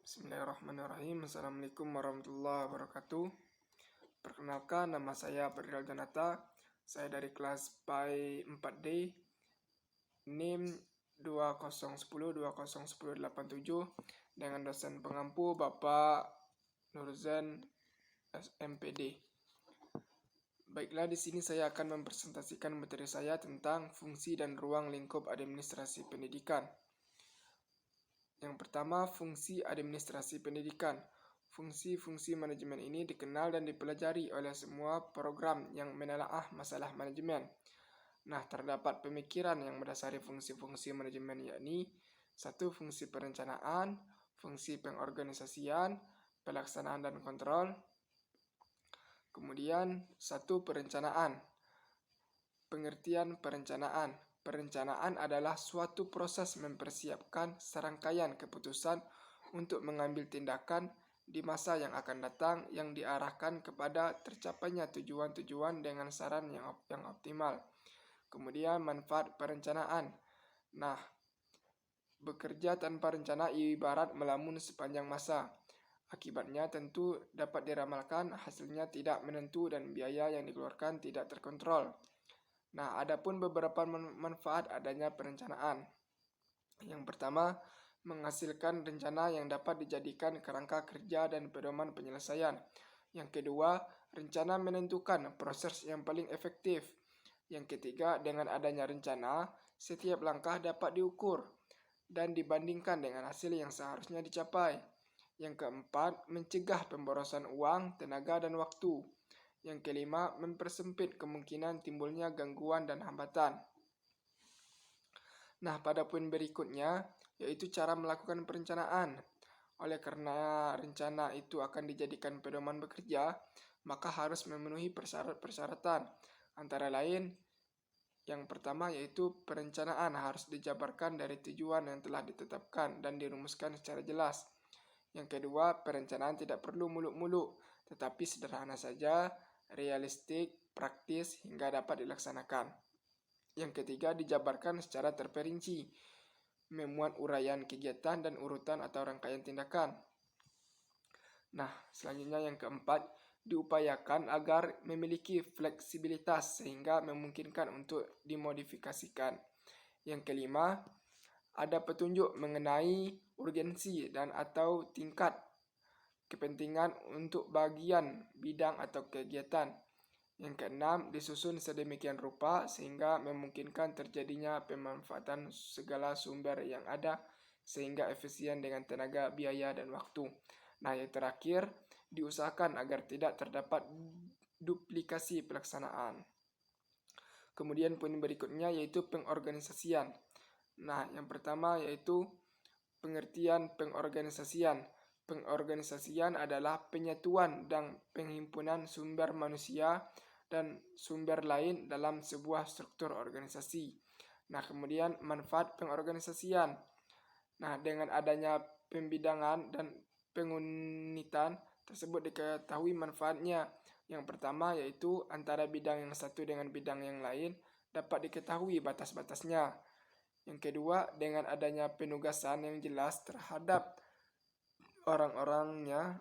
Bismillahirrahmanirrahim. Assalamualaikum warahmatullahi wabarakatuh. Perkenalkan, nama saya Ferdinand Janata. Saya dari kelas PAI 4D, NIM 2010-201087 dengan dosen pengampu Bapak Nurzen SMPD. Baiklah, di sini saya akan mempresentasikan materi saya tentang fungsi dan ruang lingkup administrasi pendidikan. Yang pertama, fungsi administrasi pendidikan. Fungsi-fungsi manajemen ini dikenal dan dipelajari oleh semua program yang menelaah masalah manajemen. Nah, terdapat pemikiran yang mendasari fungsi-fungsi manajemen, yakni satu, fungsi perencanaan, fungsi pengorganisasian, pelaksanaan dan kontrol. Kemudian, satu, perencanaan. Pengertian perencanaan. Perencanaan adalah suatu proses mempersiapkan serangkaian keputusan untuk mengambil tindakan di masa yang akan datang yang diarahkan kepada tercapainya tujuan-tujuan dengan saran yang optimal. Kemudian manfaat perencanaan. Nah, bekerja tanpa rencana ibarat melamun sepanjang masa. Akibatnya tentu dapat diramalkan, hasilnya tidak menentu dan biaya yang dikeluarkan tidak terkontrol. Nah, adapun beberapa manfaat adanya perencanaan. Yang pertama, menghasilkan rencana yang dapat dijadikan kerangka kerja dan pedoman penyelesaian. Yang kedua, rencana menentukan proses yang paling efektif. Yang ketiga, dengan adanya rencana, setiap langkah dapat diukur dan dibandingkan dengan hasil yang seharusnya dicapai. Yang keempat, mencegah pemborosan uang, tenaga, dan waktu. Yang kelima, mempersempit kemungkinan timbulnya gangguan dan hambatan. Nah, pada poin berikutnya, yaitu cara melakukan perencanaan. Oleh karena rencana itu akan dijadikan pedoman bekerja, maka harus memenuhi persyaratan. Antara lain, yang pertama yaitu perencanaan harus dijabarkan dari tujuan yang telah ditetapkan dan dirumuskan secara jelas. Yang kedua, perencanaan tidak perlu muluk-muluk, tetapi sederhana saja, realistik, praktis, hingga dapat dilaksanakan. Yang ketiga, dijabarkan secara terperinci, memuat uraian kegiatan dan urutan atau rangkaian tindakan. Nah, selanjutnya yang keempat, diupayakan agar memiliki fleksibilitas sehingga memungkinkan untuk dimodifikasikan. Yang kelima, ada petunjuk mengenai urgensi dan atau tingkat kepentingan untuk bagian bidang atau kegiatan. Yang keenam, disusun sedemikian rupa sehingga memungkinkan terjadinya pemanfaatan segala sumber yang ada sehingga efisien dengan tenaga, biaya, dan waktu. Nah, yang terakhir, diusahakan agar tidak terdapat duplikasi pelaksanaan. Kemudian poin berikutnya yaitu pengorganisasian. Nah, yang pertama yaitu pengertian pengorganisasian. Pengorganisasian adalah penyatuan dan penghimpunan sumber manusia dan sumber lain dalam sebuah struktur organisasi. Nah, kemudian manfaat pengorganisasian. Nah, dengan adanya pembidangan dan pengunitan tersebut diketahui manfaatnya. Yang pertama yaitu antara bidang yang satu dengan bidang yang lain dapat diketahui batas-batasnya. Yang kedua, dengan adanya penugasan yang jelas terhadap orang-orangnya,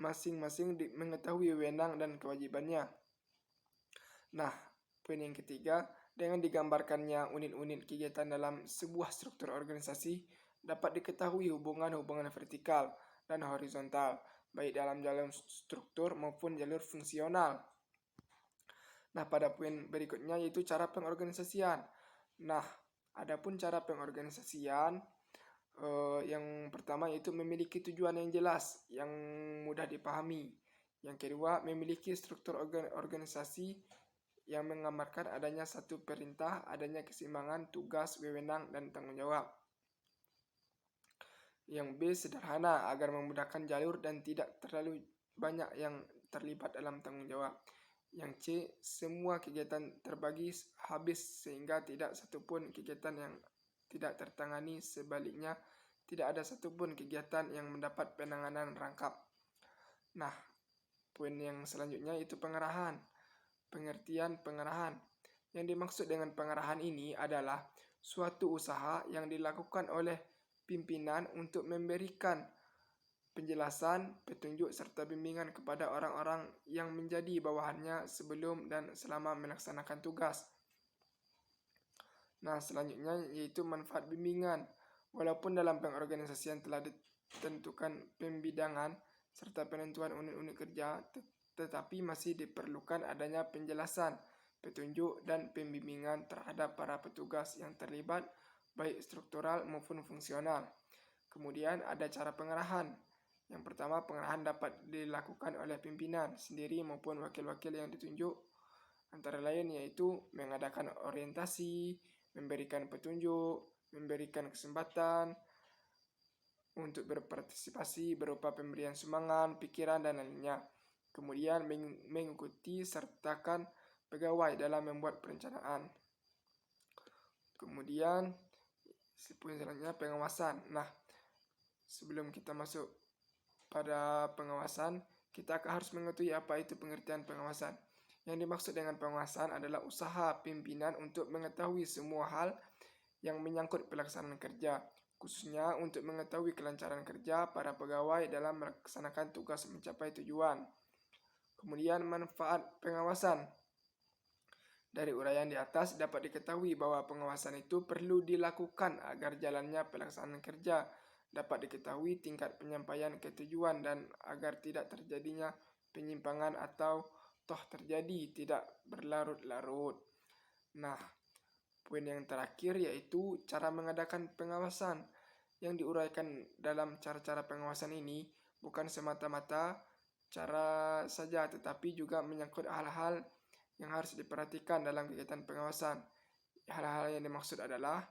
masing-masing mengetahui wewenang dan kewajibannya. Nah, poin yang ketiga, dengan digambarkannya unit-unit kegiatan dalam sebuah struktur organisasi, dapat diketahui hubungan-hubungan vertikal dan horizontal, baik dalam jalur struktur maupun jalur fungsional. Nah, pada poin berikutnya yaitu cara pengorganisasian. Nah, adapun cara pengorganisasian, yang pertama yaitu memiliki tujuan yang jelas, yang mudah dipahami. Yang kedua, memiliki struktur organisasi yang menggambarkan adanya satu perintah, adanya keseimbangan tugas, wewenang, dan tanggung jawab. Yang B, sederhana agar memudahkan jalur dan tidak terlalu banyak yang terlibat dalam tanggung jawab. Yang C, semua kegiatan terbagi habis sehingga tidak satupun kegiatan yang tidak tertangani, sebaliknya tidak ada satupun kegiatan yang mendapat penanganan rangkap. Nah, poin yang selanjutnya itu pengarahan. Pengertian pengarahan. Yang dimaksud dengan pengarahan ini adalah suatu usaha yang dilakukan oleh pimpinan untuk memberikan penjelasan, petunjuk, serta bimbingan kepada orang-orang yang menjadi bawahannya sebelum dan selama melaksanakan tugas. Nah, selanjutnya yaitu manfaat bimbingan. Walaupun dalam pengorganisasian telah ditentukan pembidangan serta penentuan unit-unit kerja, tetapi masih diperlukan adanya penjelasan, petunjuk, dan pembimbingan terhadap para petugas yang terlibat, baik struktural maupun fungsional. Kemudian ada cara pengarahan. Yang pertama, pengarahan dapat dilakukan oleh pimpinan sendiri maupun wakil-wakil yang ditunjuk, antara lain yaitu mengadakan orientasi, memberikan petunjuk, memberikan kesempatan untuk berpartisipasi berupa pemberian sumbangan, pikiran, dan lainnya. Kemudian mengikuti sertakan pegawai dalam membuat perencanaan. Kemudian poin selanjutnya pengawasan. Nah, sebelum kita masuk pada pengawasan, kita harus mengetahui apa itu pengertian pengawasan. Yang dimaksud dengan pengawasan adalah usaha pimpinan untuk mengetahui semua hal yang menyangkut pelaksanaan kerja, khususnya untuk mengetahui kelancaran kerja para pegawai dalam melaksanakan tugas mencapai tujuan. Kemudian manfaat pengawasan. Dari uraian di atas dapat diketahui bahwa pengawasan itu perlu dilakukan agar jalannya pelaksanaan kerja dapat diketahui tingkat penyampaian ketujuan dan agar tidak terjadinya penyimpangan atau toh terjadi tidak berlarut-larut. Nah, poin yang terakhir yaitu cara mengadakan pengawasan. Yang diuraikan dalam cara-cara pengawasan ini bukan semata-mata cara saja, tetapi juga menyangkut hal-hal yang harus diperhatikan dalam kegiatan pengawasan. Hal-hal yang dimaksud adalah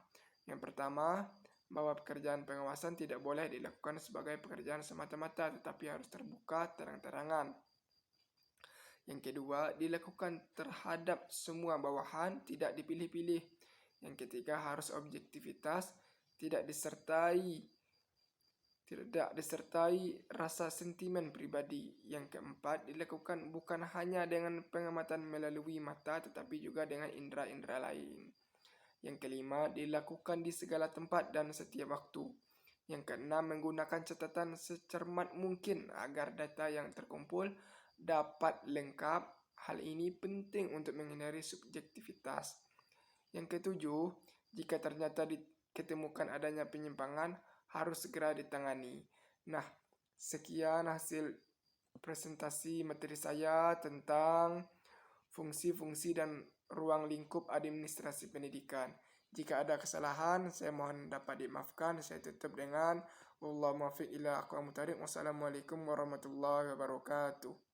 yang pertama, bahwa pekerjaan pengawasan tidak boleh dilakukan sebagai pekerjaan semata-mata, tetapi harus terbuka terang-terangan. Yang kedua, dilakukan terhadap semua bawahan, tidak dipilih-pilih. Yang ketiga, harus objektivitas, tidak disertai rasa sentimen pribadi. Yang keempat, dilakukan bukan hanya dengan pengamatan melalui mata, tetapi juga dengan indera-indera lain. Yang kelima, dilakukan di segala tempat dan setiap waktu. Yang keenam, menggunakan catatan secermat mungkin agar data yang terkumpul dapat lengkap. Hal ini penting untuk menghindari subjektivitas. Yang ketujuh, jika ternyata diketemukan adanya penyimpangan, harus segera ditangani. Nah, sekian hasil presentasi materi saya tentang fungsi-fungsi dan ruang lingkup administrasi pendidikan. Jika ada kesalahan, saya mohon dapat dimaafkan. Saya tutup dengan Wallahu muwaffiq ila aqwamit thoriq. Wassalamualaikum warahmatullahi wabarakatuh.